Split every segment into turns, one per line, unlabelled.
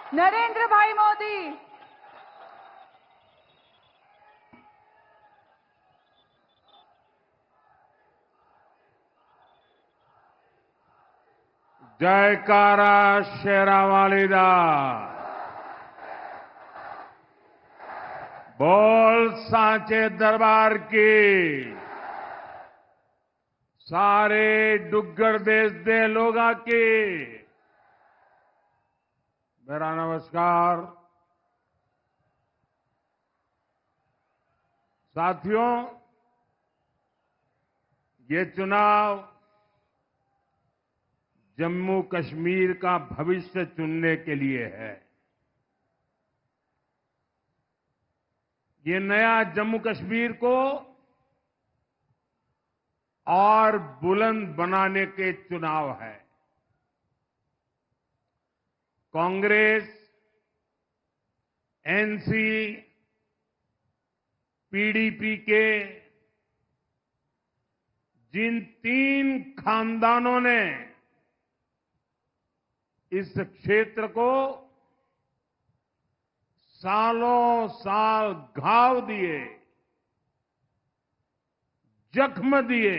नरेंद्र भाई मोदी।
जयकारा शेरावाली दा। बोल सांचे दरबार की। सारे डुग्गर देश दे लोगा की मेरा नमस्कार। साथियों, ये चुनाव जम्मू कश्मीर का भविष्य चुनने के लिए है। ये नया जम्मू कश्मीर को और बुलंद बनाने के चुनाव है। कांग्रेस, एनसी, पीडीपी के जिन 3 खानदानों ने इस क्षेत्र को सालों साल घाव दिए, जख्म दिए,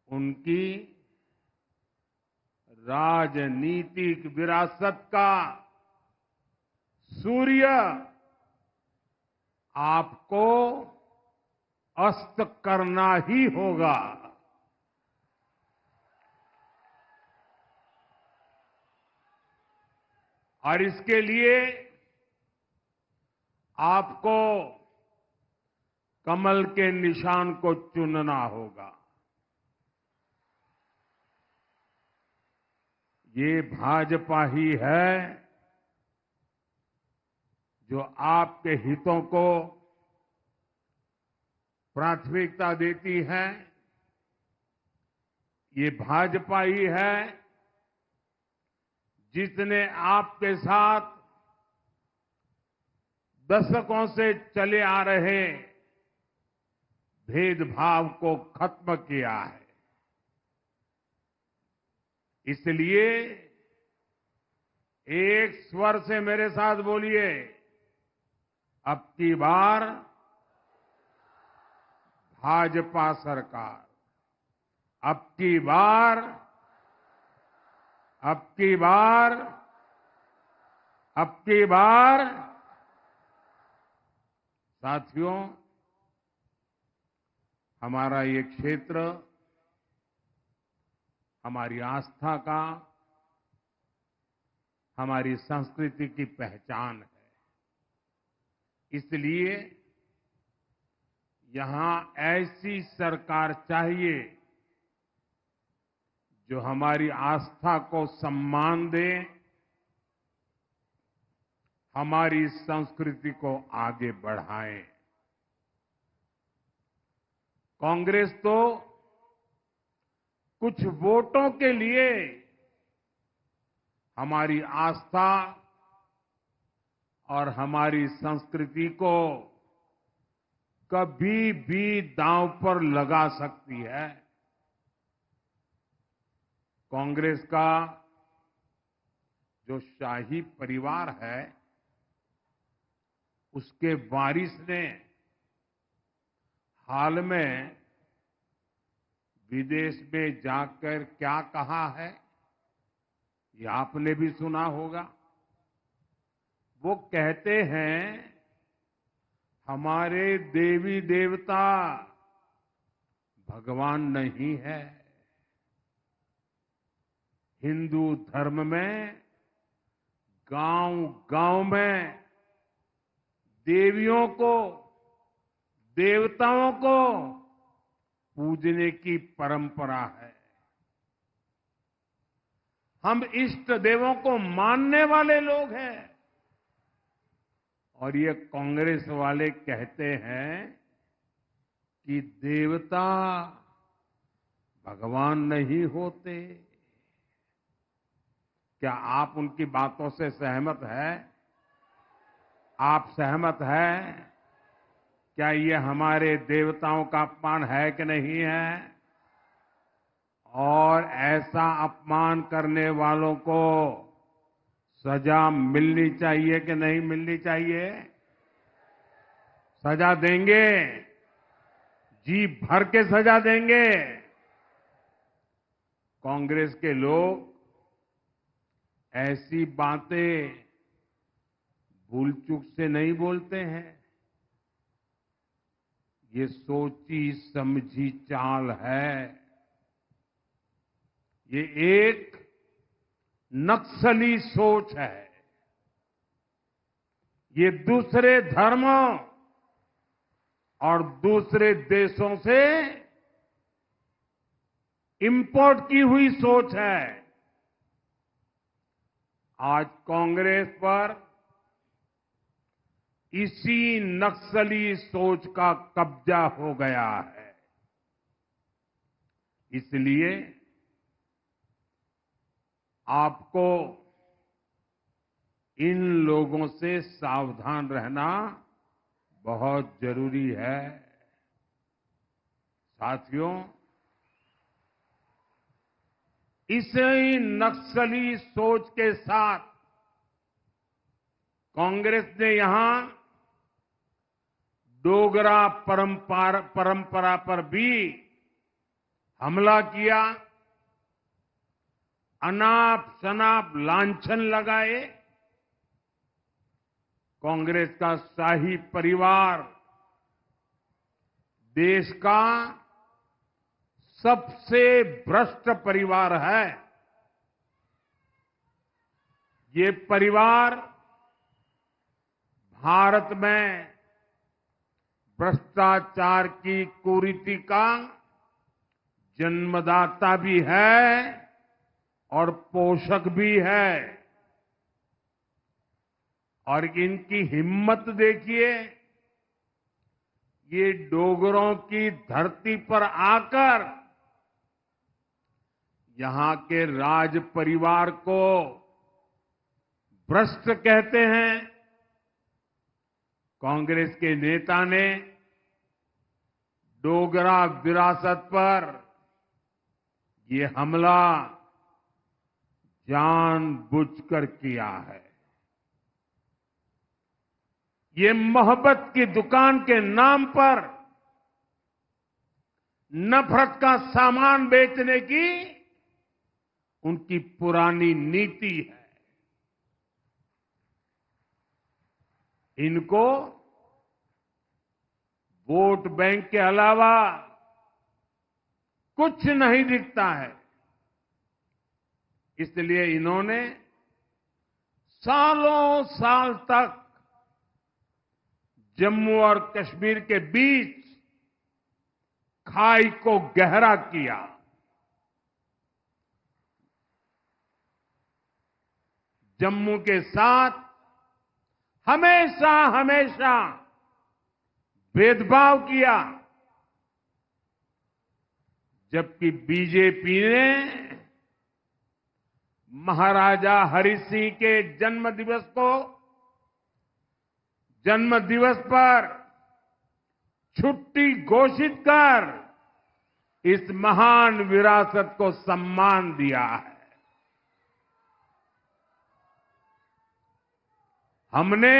उनकी राजनीतिक विरासत का सूर्य आपको अस्त करना ही होगा। और इसके लिए आपको कमल के निशान को चुनना होगा। ये भाजपा ही है जो आपके हितों को प्राथमिकता देती है। ये भाजपा ही है जिसने आपके साथ दशकों से चले आ रहे भेदभाव को खत्म किया है। इसलिए एक स्वर से मेरे साथ बोलिए, अब की बार भाजपा सरकार, अब की बार, अब की बार, अब की बार। साथियों, हमारा ये क्षेत्र हमारी आस्था का, हमारी संस्कृति की पहचान है। इसलिए यहां ऐसी सरकार चाहिए जो हमारी आस्था को सम्मान दे, हमारी संस्कृति को आगे बढ़ाए। कांग्रेस तो कुछ वोटों के लिए हमारी आस्था और हमारी संस्कृति को कभी भी दांव पर लगा सकती है। कांग्रेस का जो शाही परिवार है, उसके वारिस ने हाल में विदेश में जाकर क्या कहा है, ये आपने भी सुना होगा। वो कहते हैं, हमारे देवी देवता भगवान नहीं है। हिंदू धर्म में गांव-गांव में देवियों को, देवताओं को पूजने की परंपरा है। हम इष्ट देवों को मानने वाले लोग हैं। और ये कांग्रेस वाले कहते हैं कि देवता भगवान नहीं होते। क्या आप उनकी बातों से सहमत हैं? आप सहमत हैं? क्या ये हमारे देवताओं का अपमान है कि नहीं है? और ऐसा अपमान करने वालों को सजा मिलनी चाहिए कि नहीं मिलनी चाहिए? सजा देंगे, जी भर के सजा देंगे। कांग्रेस के लोग ऐसी बातें भूल चूक से नहीं बोलते हैं। ये सोची समझी चाल है। ये एक नक्सली सोच है। ये दूसरे धर्मों और दूसरे देशों से इंपोर्ट की हुई सोच है। आज कांग्रेस पर इसी नक्सली सोच का कब्जा हो गया है। इसलिए आपको इन लोगों से सावधान रहना बहुत जरूरी है। साथियों, इसी नक्सली सोच के साथ कांग्रेस ने यहां डोगरा परंपरा पर भी हमला किया, अनाप शनाप लांछन लगाए। कांग्रेस का शाही परिवार देश का सबसे भ्रष्ट परिवार है। ये परिवार भारत में भ्रष्टाचार की कुरीति का जन्मदाता भी है और पोषक भी है। और इनकी हिम्मत देखिए, ये डोगरों की धरती पर आकर यहां के राज परिवार को भ्रष्ट कहते हैं। कांग्रेस के नेता ने डोगरा विरासत पर ये हमला जानबूझकर किया है। ये मोहब्बत की दुकान के नाम पर नफरत का सामान बेचने की उनकी पुरानी नीति है। इनको वोट बैंक के अलावा कुछ नहीं दिखता है। इसलिए इन्होंने सालों साल तक जम्मू और कश्मीर के बीच खाई को गहरा किया। जम्मू के साथ हमेशा हमेशा भेदभाव किया, जबकि बीजेपी ने महाराजा हरि सिंह के जन्म दिवस पर छुट्टी घोषित कर इस महान विरासत को सम्मान दिया है। हमने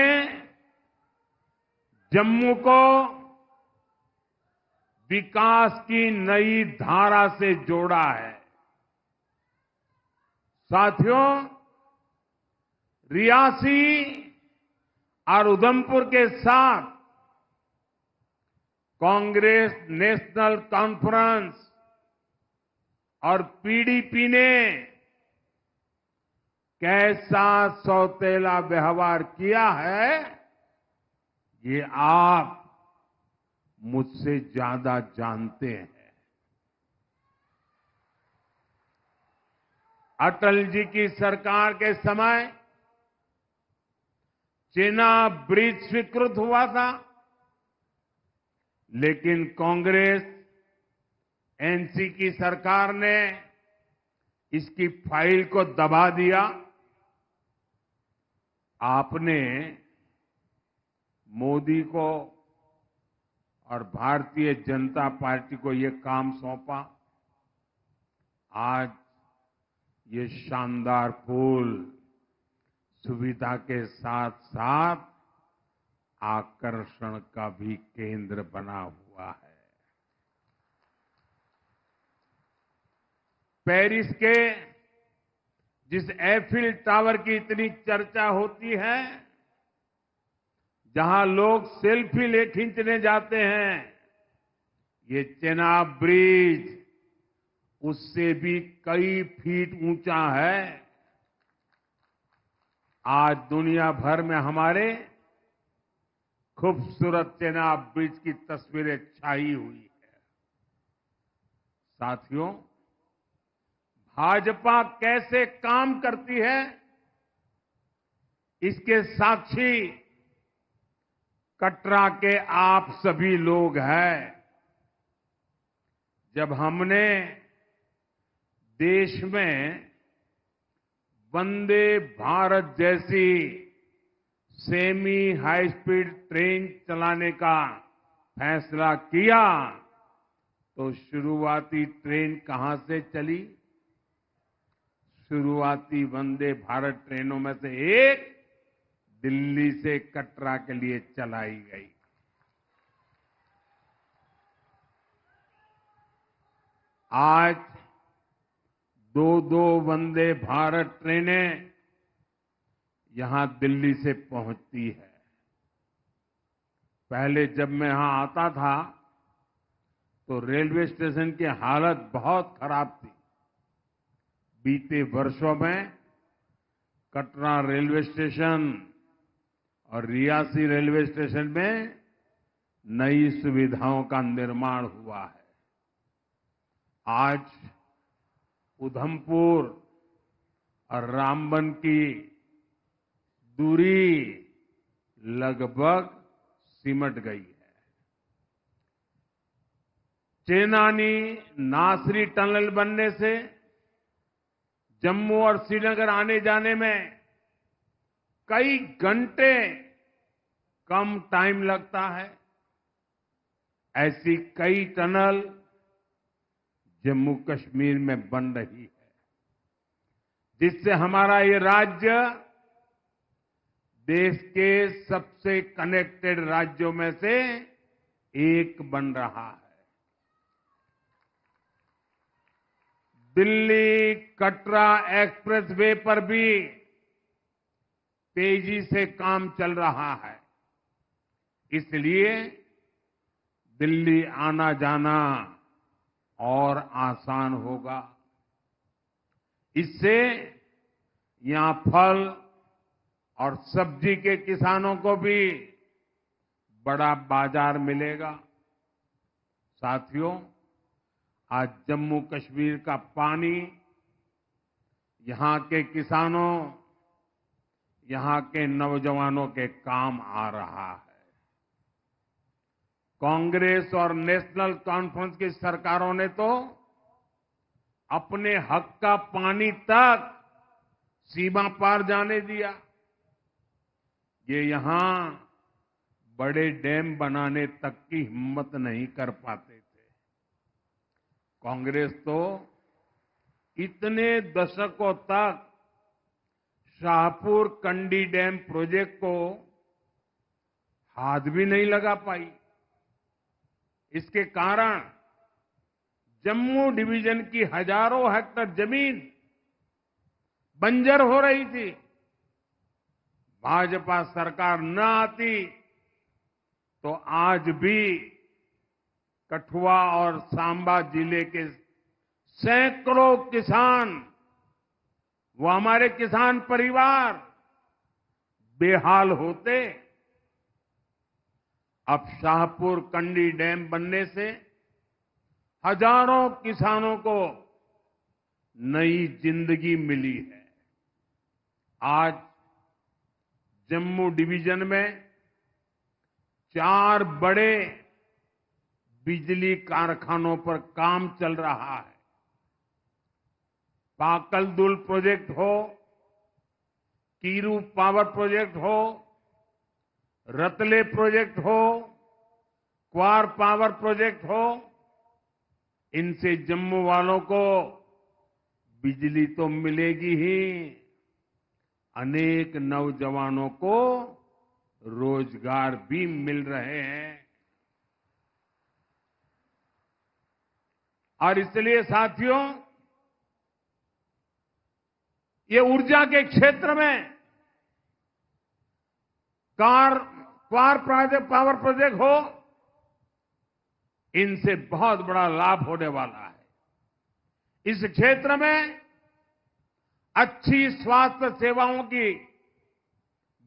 जम्मू को विकास की नई धारा से जोड़ा है। साथियों, रियासी और उधमपुर के साथ कांग्रेस नेशनल कॉन्फ्रेंस और पीडीपी ने कैसा सौतेला व्यवहार किया है, ये आप मुझसे ज्यादा जानते हैं। अटल जी की सरकार के समय चेनाब ब्रिज स्वीकृत हुआ था, लेकिन कांग्रेस एनसी की सरकार ने इसकी फाइल को दबा दिया। आपने मोदी को और भारतीय जनता पार्टी को ये काम सौंपा। आज ये शानदार पुल सुविधा के साथ साथ आकर्षण का भी केंद्र बना हुआ है। पेरिस के जिस एफिल टावर की इतनी चर्चा होती है, जहां लोग सेल्फी ले खींचने जाते हैं, ये चेनाब ब्रिज उससे भी कई फीट ऊंचा है। आज दुनिया भर में हमारे खूबसूरत चेनाब ब्रिज की तस्वीरें छाई हुई है। साथियों, भाजपा कैसे काम करती है, इसके साक्षी कटरा के आप सभी लोग हैं। जब हमने देश में वंदे भारत जैसी सेमी हाई स्पीड ट्रेन चलाने का फैसला किया, तो शुरुआती ट्रेन कहां से चली? शुरुआती वंदे भारत ट्रेनों में से एक दिल्ली से कटरा के लिए चलाई गई। आज दो वंदे भारत ट्रेनें यहां दिल्ली से पहुंचती है। पहले जब मैं यहां आता था तो रेलवे स्टेशन की हालत बहुत खराब थी। बीते वर्षों में कटरा रेलवे स्टेशन और रियासी रेलवे स्टेशन में नई सुविधाओं का निर्माण हुआ है। आज उधमपुर और रामबन की दूरी लगभग सिमट गई है। चेनानी नासरी टनल बनने से जम्मू और श्रीनगर आने जाने में कई घंटे कम टाइम लगता है। ऐसी कई टनल जम्मू कश्मीर में बन रही है, जिससे हमारा ये राज्य देश के सबसे कनेक्टेड राज्यों में से एक बन रहा है। दिल्ली कटरा एक्सप्रेस वे पर भी तेजी से काम चल रहा है। इसलिए दिल्ली आना जाना और आसान होगा। इससे यहां फल और सब्जी के किसानों को भी बड़ा बाजार मिलेगा। साथियों, आज जम्मू कश्मीर का पानी यहां के किसानों, यहां के नौजवानों के काम आ रहा है। कांग्रेस और नेशनल कॉन्फ्रेंस की सरकारों ने तो अपने हक का पानी तक सीमा पार जाने दिया। ये यहां बड़े डैम बनाने तक की हिम्मत नहीं कर पाते थे। कांग्रेस तो इतने दशकों तक शाहपुर कंडी डैम प्रोजेक्ट को हाथ भी नहीं लगा पाई। इसके कारण जम्मू डिवीजन की हजारों हेक्टेयर जमीन बंजर हो रही थी। भाजपा सरकार न आती तो आज भी कठुआ और सांबा जिले के सैकड़ों किसान, वो हमारे किसान परिवार बेहाल होते। अब शाहपुर कंडी डैम बनने से हजारों किसानों को नई जिंदगी मिली है। आज जम्मू डिवीजन में 4 बड़े बिजली कारखानों पर काम चल रहा है। पाकलदुल प्रोजेक्ट हो, कीरू पावर प्रोजेक्ट हो, रतले प्रोजेक्ट हो, क्वार पावर प्रोजेक्ट हो, इनसे जम्मू वालों को बिजली तो मिलेगी ही, अनेक नौजवानों को रोजगार भी मिल रहे हैं। और इसलिए साथियों, ये ऊर्जा के क्षेत्र में पावर प्रोजेक्ट हो, इनसे बहुत बड़ा लाभ होने वाला है। इस क्षेत्र में अच्छी स्वास्थ्य सेवाओं की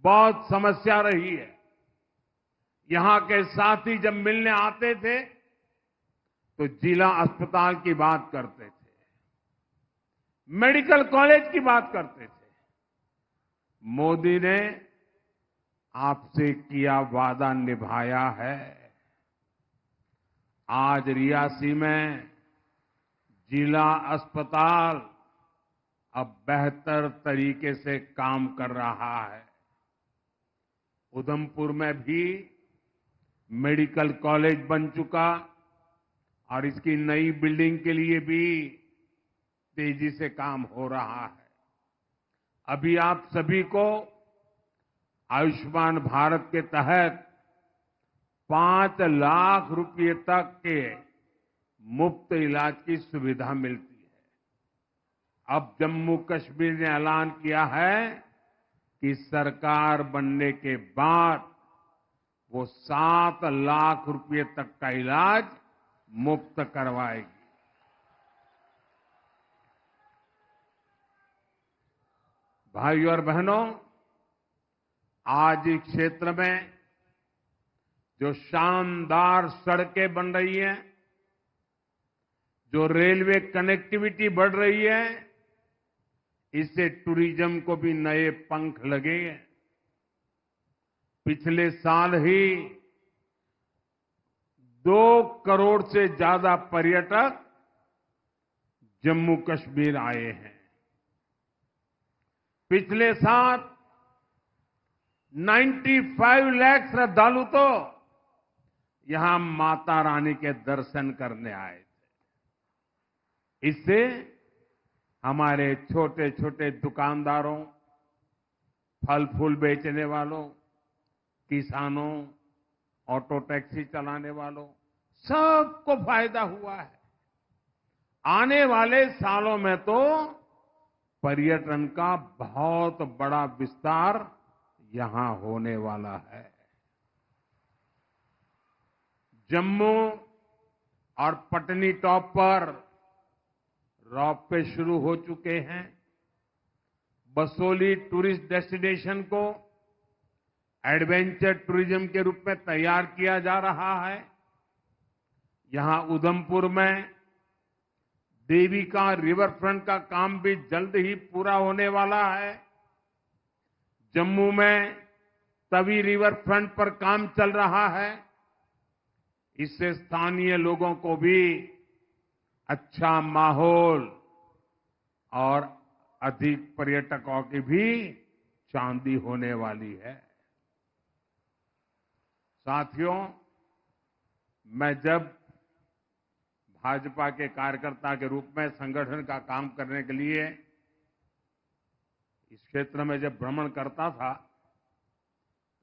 बहुत समस्या रही है। यहां के साथी जब मिलने आते थे तो जिला अस्पताल की बात करते थे, मेडिकल कॉलेज की बात करते थे। मोदी ने आपसे किया वादा निभाया है। आज रियासी में जिला अस्पताल अब बेहतर तरीके से काम कर रहा है। उधमपुर में भी मेडिकल कॉलेज बन चुका और इसकी नई बिल्डिंग के लिए भी तेजी से काम हो रहा है। अभी आप सभी को आयुष्मान भारत के तहत 5 लाख रुपए तक के मुफ्त इलाज की सुविधा मिलती है। अब जम्मू कश्मीर ने ऐलान किया है कि सरकार बनने के बाद वो 7 लाख रुपए तक का इलाज मुफ्त करवाएगी। भाइयों और बहनों, आज इस क्षेत्र में जो शानदार सड़कें बन रही हैं, जो रेलवे कनेक्टिविटी बढ़ रही है, इससे टूरिज्म को भी नए पंख लगे हैं। पिछले साल ही 2 करोड़ से ज्यादा पर्यटक जम्मू कश्मीर आए हैं। पिछले साल 95 लाख श्रद्धालु तो यहां माता रानी के दर्शन करने आए थे। इससे हमारे छोटे छोटे दुकानदारों, फल फूल बेचने वालों, किसानों, ऑटो टैक्सी चलाने वालों, सबको फायदा हुआ है। आने वाले सालों में तो पर्यटन का बहुत बड़ा विस्तार यहां होने वाला है। जम्मू और पटनी टॉप पर रोपवे शुरू हो चुके हैं। बसोली टूरिस्ट डेस्टिनेशन को एडवेंचर टूरिज्म के रूप में तैयार किया जा रहा है। यहां उधमपुर में देविका रिवर फ्रंट का काम भी जल्द ही पूरा होने वाला है। जम्मू में तवी रिवर फ्रंट पर काम चल रहा है। इससे स्थानीय लोगों को भी अच्छा माहौल और अधिक पर्यटकों की भी चांदी होने वाली है। साथियों, मैं जब भाजपा के कार्यकर्ता के रूप में संगठन का काम करने के लिए इस क्षेत्र में जब भ्रमण करता था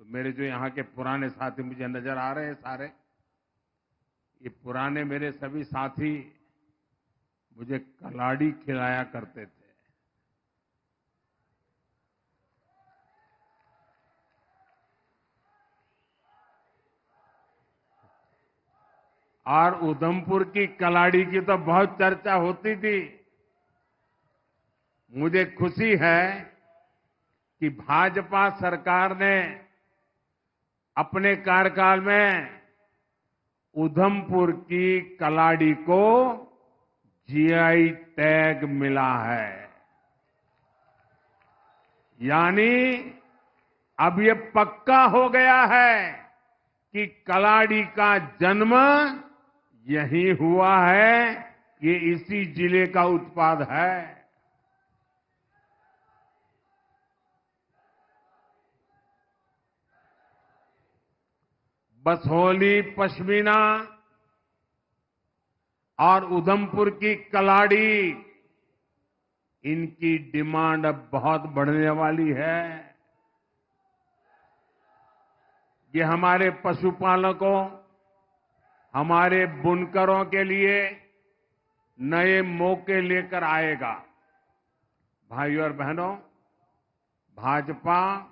तो मेरे जो यहाँ के पुराने साथी मुझे नजर आ रहे हैं सारे, ये पुराने मेरे सभी साथी मुझे कलाड़ी खिलाया करते थे। और उधमपुर की कलाड़ी की तो बहुत चर्चा होती थी। मुझे खुशी है कि भाजपा सरकार ने अपने कार्यकाल में उधमपुर की कलाड़ी को जीआई टैग मिला है। यानी अब ये पक्का हो गया है कि कलाड़ी का जन्म यही हुआ है, ये इसी जिले का उत्पाद है। बसोली पश्मीना और उधमपुर की कलाड़ी इनकी डिमांड अब बहुत बढ़ने वाली है। ये हमारे पशुपालकों, हमारे बुनकरों के लिए नए मौके लेकर आएगा। भाइयों और बहनों, भाजपा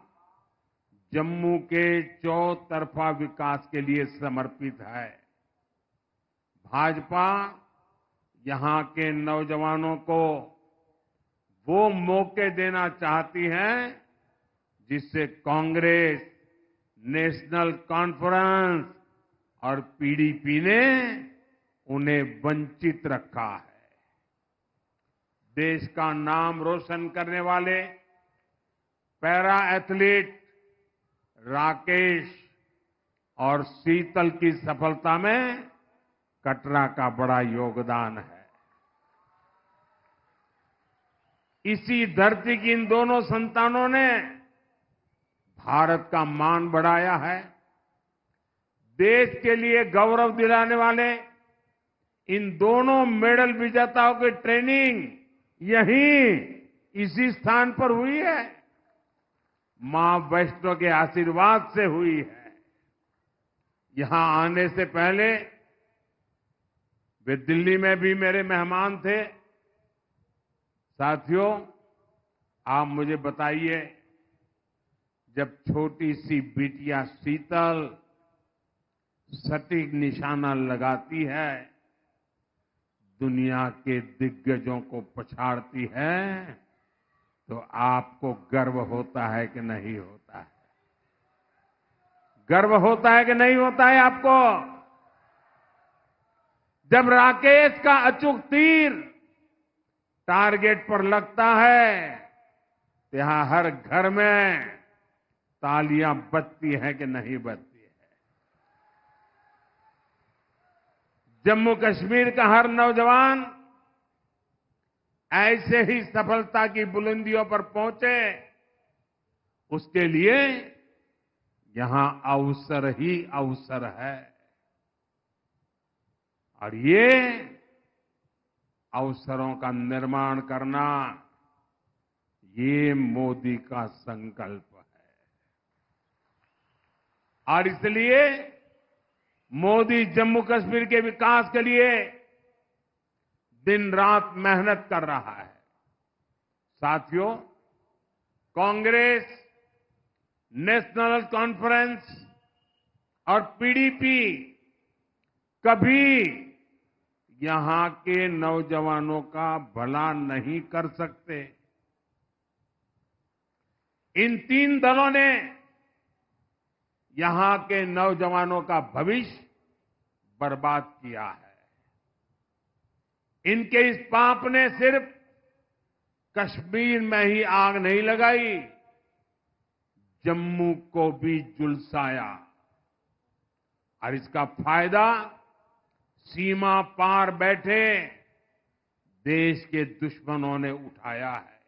जम्मू के चौतरफा विकास के लिए समर्पित है। भाजपा यहां के नौजवानों को वो मौके देना चाहती है जिससे कांग्रेस, नेशनल कॉन्फ्रेंस और पीडीपी ने उन्हें वंचित रखा है। देश का नाम रोशन करने वाले पैरा एथलीट राकेश और शीतल की सफलता में कटरा का बड़ा योगदान है। इसी धरती की इन दोनों संतानों ने भारत का मान बढ़ाया है। देश के लिए गौरव दिलाने वाले इन दोनों मेडल विजेताओं की ट्रेनिंग यहीं इसी स्थान पर हुई है। मां वैष्णो के आशीर्वाद से हुई है। यहां आने से पहले वे दिल्ली में भी मेरे मेहमान थे। साथियों, आप मुझे बताइए, जब छोटी सी बिटिया शीतल सटीक निशाना लगाती है, दुनिया के दिग्गजों को पछाड़ती है, तो आपको गर्व होता है कि नहीं होता है? गर्व होता है कि नहीं होता है आपको? जब राकेश का अचूक तीर टारगेट पर लगता है, तो यहां हर घर में तालियां बजती हैं कि नहीं बजती है? जम्मू कश्मीर का हर नौजवान ऐसे ही सफलता की बुलंदियों पर पहुंचे, उसके लिए यहां अवसर ही अवसर है। और ये अवसरों का निर्माण करना, ये मोदी का संकल्प है। और इसलिए मोदी जम्मू कश्मीर के विकास के लिए दिन रात मेहनत कर रहा है। साथियों, कांग्रेस, नेशनल कॉन्फ्रेंस और पीडीपी कभी यहां के नौजवानों का भला नहीं कर सकते। इन तीन दलों ने यहां के नौजवानों का भविष्य बर्बाद किया है। इनके इस पाप ने सिर्फ कश्मीर में ही आग नहीं लगाई, जम्मू को भी झुलसाया। और इसका फायदा सीमा पार बैठे देश के दुश्मनों ने उठाया है।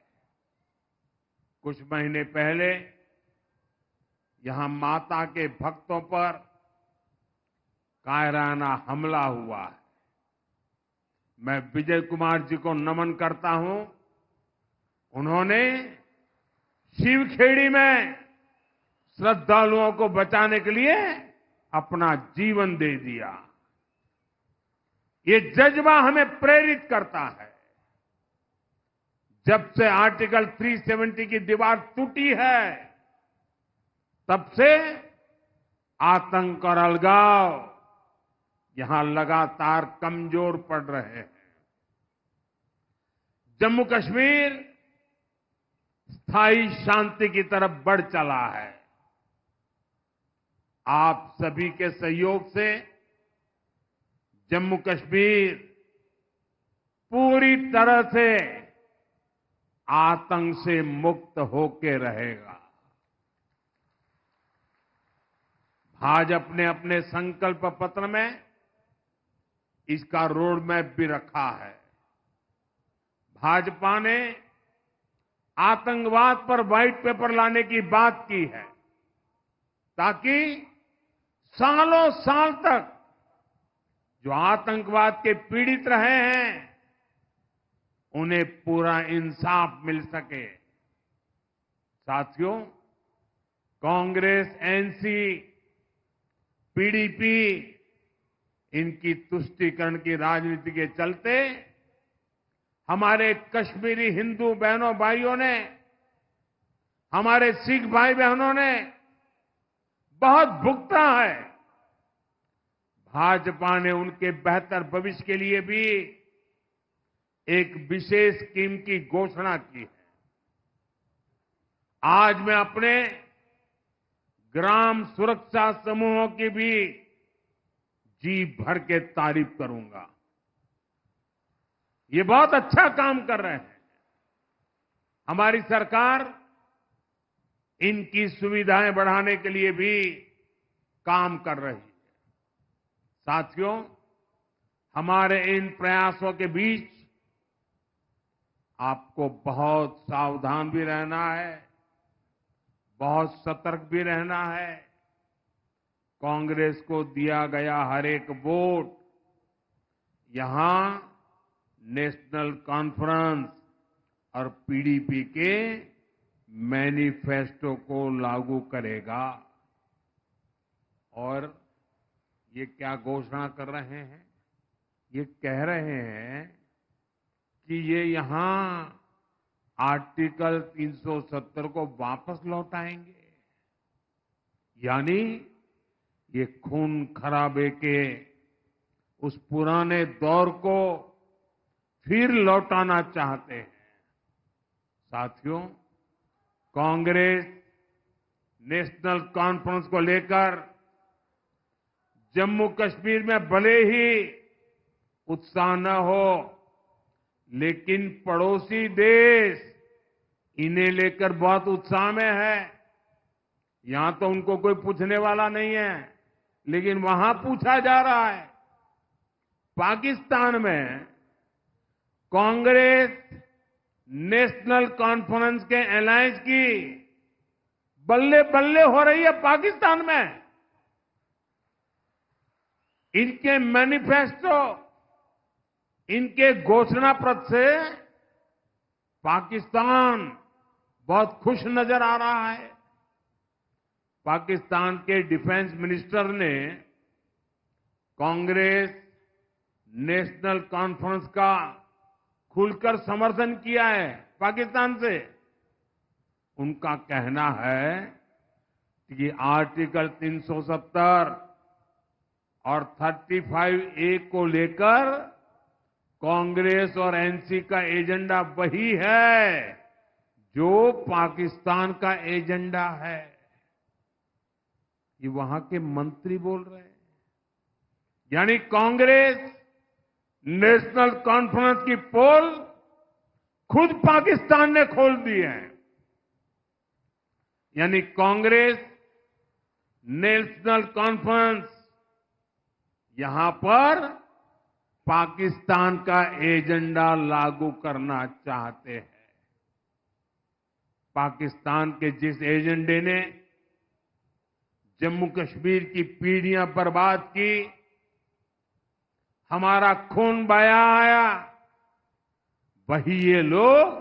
कुछ महीने पहले यहां माता के भक्तों पर कायराना हमला हुआ है। मैं विजय कुमार जी को नमन करता हूं। उन्होंने शिवखेड़ी में श्रद्धालुओं को बचाने के लिए अपना जीवन दे दिया। ये जज्बा हमें प्रेरित करता है। जब से आर्टिकल 370 की दीवार टूटी है, तब से आतंक और अलगाव यहां लगातार कमजोर पड़ रहे हैं। जम्मू कश्मीर स्थायी शांति की तरफ बढ़ चला है। आप सभी के सहयोग से जम्मू कश्मीर पूरी तरह से आतंक से मुक्त होके रहेगा। भाजपा ने अपने संकल्प पत्र में इसका रोड मैप भी रखा है। भाजपा ने आतंकवाद पर व्हाइट पेपर लाने की बात की है, ताकि सालों साल तक जो आतंकवाद के पीड़ित रहे हैं, उन्हें पूरा इंसाफ मिल सके। साथियों, कांग्रेस, एनसी, पीडीपी, इनकी तुष्टीकरण की राजनीति के चलते हमारे कश्मीरी हिंदू बहनों भाइयों ने, हमारे सिख भाई बहनों ने बहुत भुगता है। भाजपा ने उनके बेहतर भविष्य के लिए भी एक विशेष स्कीम की घोषणा की है। आज मैं अपने ग्राम सुरक्षा समूहों की भी जी भर के तारीफ करूंगा। ये बहुत अच्छा काम कर रहे हैं। हमारी सरकार इनकी सुविधाएं बढ़ाने के लिए भी काम कर रही है। साथियों, हमारे इन प्रयासों के बीच आपको बहुत सावधान भी रहना है, बहुत सतर्क भी रहना है। कांग्रेस को दिया गया हर एक वोट यहां नेशनल कॉन्फ्रेंस और पीडीपी के मैनिफेस्टो को लागू करेगा। और ये क्या घोषणा कर रहे हैं? ये कह रहे हैं कि ये यहां आर्टिकल 370 को वापस लौटाएंगे, यानी ये खून खराबे के उस पुराने दौर को फिर लौटाना चाहते हैं। साथियों, कांग्रेस नेशनल कॉन्फ्रेंस को लेकर जम्मू कश्मीर में भले ही उत्साह न हो, लेकिन पड़ोसी देश इन्हें लेकर बहुत उत्साह में है। यहां तो उनको कोई पूछने वाला नहीं है, लेकिन वहां पूछा जा रहा है। पाकिस्तान में कांग्रेस नेशनल कॉन्फ्रेंस के अलायंस की बल्ले बल्ले हो रही है। पाकिस्तान में इनके मैनिफेस्टो, इनके घोषणा पत्र से पाकिस्तान बहुत खुश नजर आ रहा है। पाकिस्तान के डिफेंस मिनिस्टर ने कांग्रेस नेशनल कॉन्फ्रेंस का खुलकर समर्थन किया है। पाकिस्तान से उनका कहना है कि आर्टिकल 370 और 35A को लेकर कांग्रेस और एनसी का एजेंडा वही है जो पाकिस्तान का एजेंडा है। ये वहां के मंत्री बोल रहे हैं। यानी कांग्रेस नेशनल कॉन्फ्रेंस की पोल खुद पाकिस्तान ने खोल दी है। यानी कांग्रेस नेशनल कॉन्फ्रेंस यहां पर पाकिस्तान का एजेंडा लागू करना चाहते हैं। पाकिस्तान के जिस एजेंडे ने जम्मू कश्मीर की पीढ़ियां बर्बाद की, हमारा खून बहाया, वही ये लोग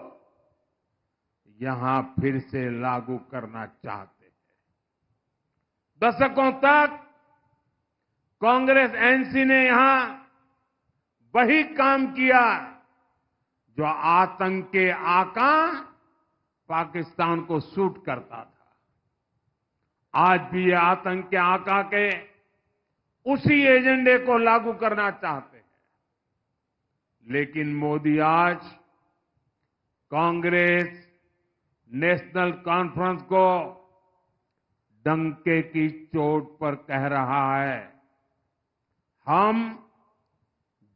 यहां फिर से लागू करना चाहते हैं। दशकों तक कांग्रेस एनसी ने यहां वही काम किया जो आतंक के आका पाकिस्तान को सूट करता था। आज भी ये आतंक के आका के उसी एजेंडे को लागू करना चाहते हैं। लेकिन मोदी आज कांग्रेस नेशनल कॉन्फ्रेंस को डंके की चोट पर कह रहा है, हम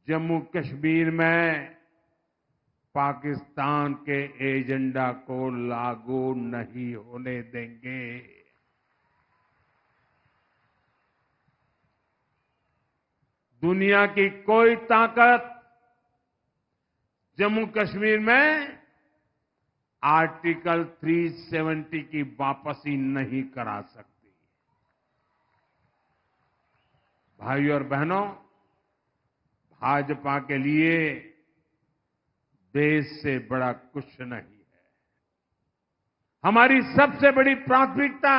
जम्मू कश्मीर में पाकिस्तान के एजेंडा को लागू नहीं होने देंगे। दुनिया की कोई ताकत जम्मू कश्मीर में आर्टिकल 370 की वापसी नहीं करा सकती। भाइयों और बहनों, भाजपा के लिए देश से बड़ा कुछ नहीं है। हमारी सबसे बड़ी प्राथमिकता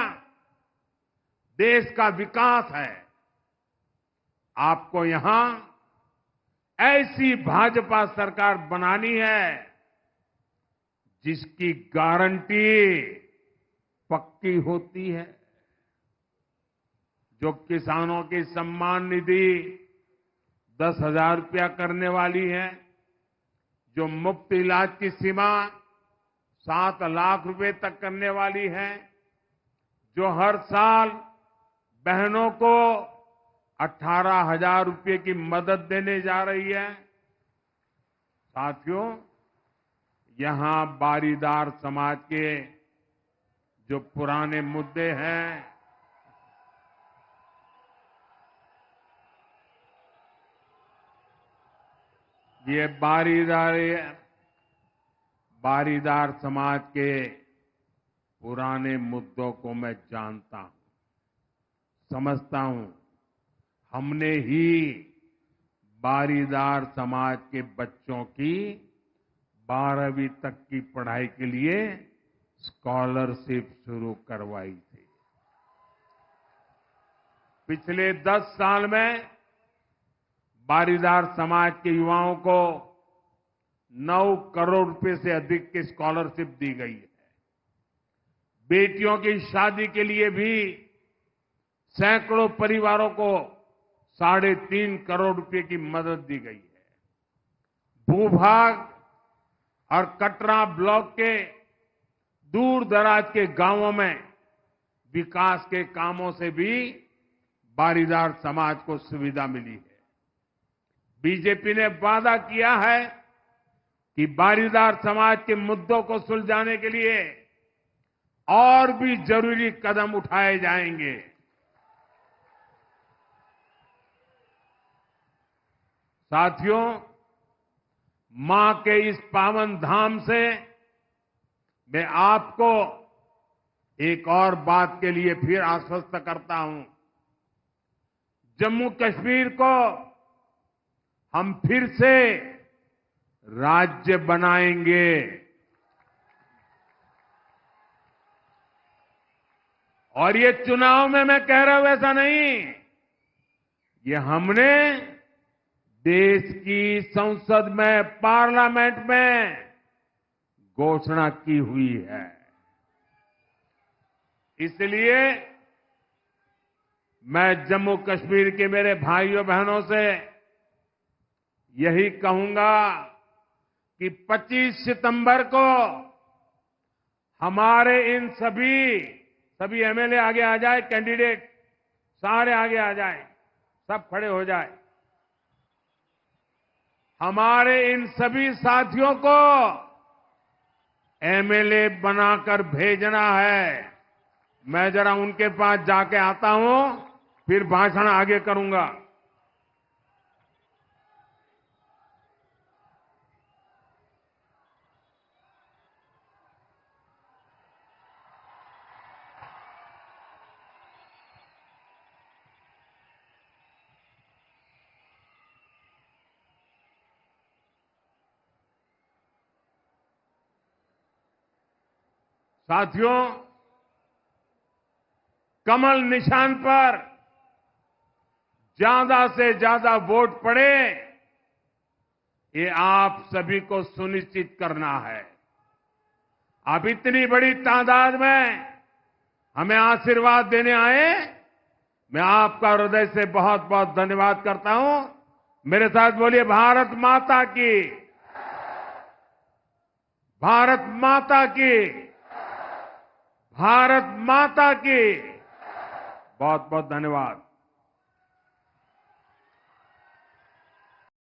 देश का विकास है। आपको यहां ऐसी भाजपा सरकार बनानी है जिसकी गारंटी पक्की होती है, जो किसानों की सम्मान निधि 10,000 रुपया करने वाली है, जो मुफ्त इलाज की सीमा 7 लाख रुपए तक करने वाली है, जो हर साल बहनों को 18,000 रुपये की मदद देने जा रही है। साथियों, यहां बारीदार समाज के जो पुराने मुद्दे हैं, ये बारीदार समाज के पुराने मुद्दों को मैं जानता हूं, समझता हूं। हमने ही बारीदार समाज के बच्चों की 12वीं तक की पढ़ाई के लिए स्कॉलरशिप शुरू करवाई थी। पिछले 10 साल में बारीदार समाज के युवाओं को 9 करोड़ रुपए से अधिक की स्कॉलरशिप दी गई है। बेटियों की शादी के लिए भी सैकड़ों परिवारों को 3.5 करोड़ रुपए की मदद दी गई है। भूभाग और कटरा ब्लॉक के दूर दराज के गांवों में विकास के कामों से भी बारीदार समाज को सुविधा मिली है। बीजेपी ने वादा किया है कि बारीदार समाज के मुद्दों को सुलझाने के लिए और भी जरूरी कदम उठाए जाएंगे। साथियों, मां के इस पावन धाम से मैं आपको एक और बात के लिए फिर आश्वस्त करता हूं। जम्मू कश्मीर को हम फिर से राज्य बनाएंगे। और ये चुनाव में मैं कह रहा हूं ऐसा नहीं, ये हमने देश की संसद में, पार्लियामेंट में घोषणा की हुई है। इसलिए मैं जम्मू कश्मीर के मेरे भाइयों बहनों से यही कहूंगा कि 25 सितंबर को हमारे इन सभी एमएलए आगे आ जाए, कैंडिडेट सारे आगे आ जाए, सब खड़े हो जाए। हमारे इन सभी साथियों को एमएलए बनाकर भेजना है। मैं जरा उनके पास जाके आता हूं, फिर भाषण आगे करूंगा। साथियों, कमल निशान पर ज्यादा से ज्यादा वोट पड़े, ये आप सभी को सुनिश्चित करना है। आप इतनी बड़ी तादाद में हमें आशीर्वाद देने आए, मैं आपका हृदय से बहुत बहुत धन्यवाद करता हूं। मेरे साथ बोलिए, भारत माता की, भारत माता की, भारत माता की। बहुत बहुत धन्यवाद।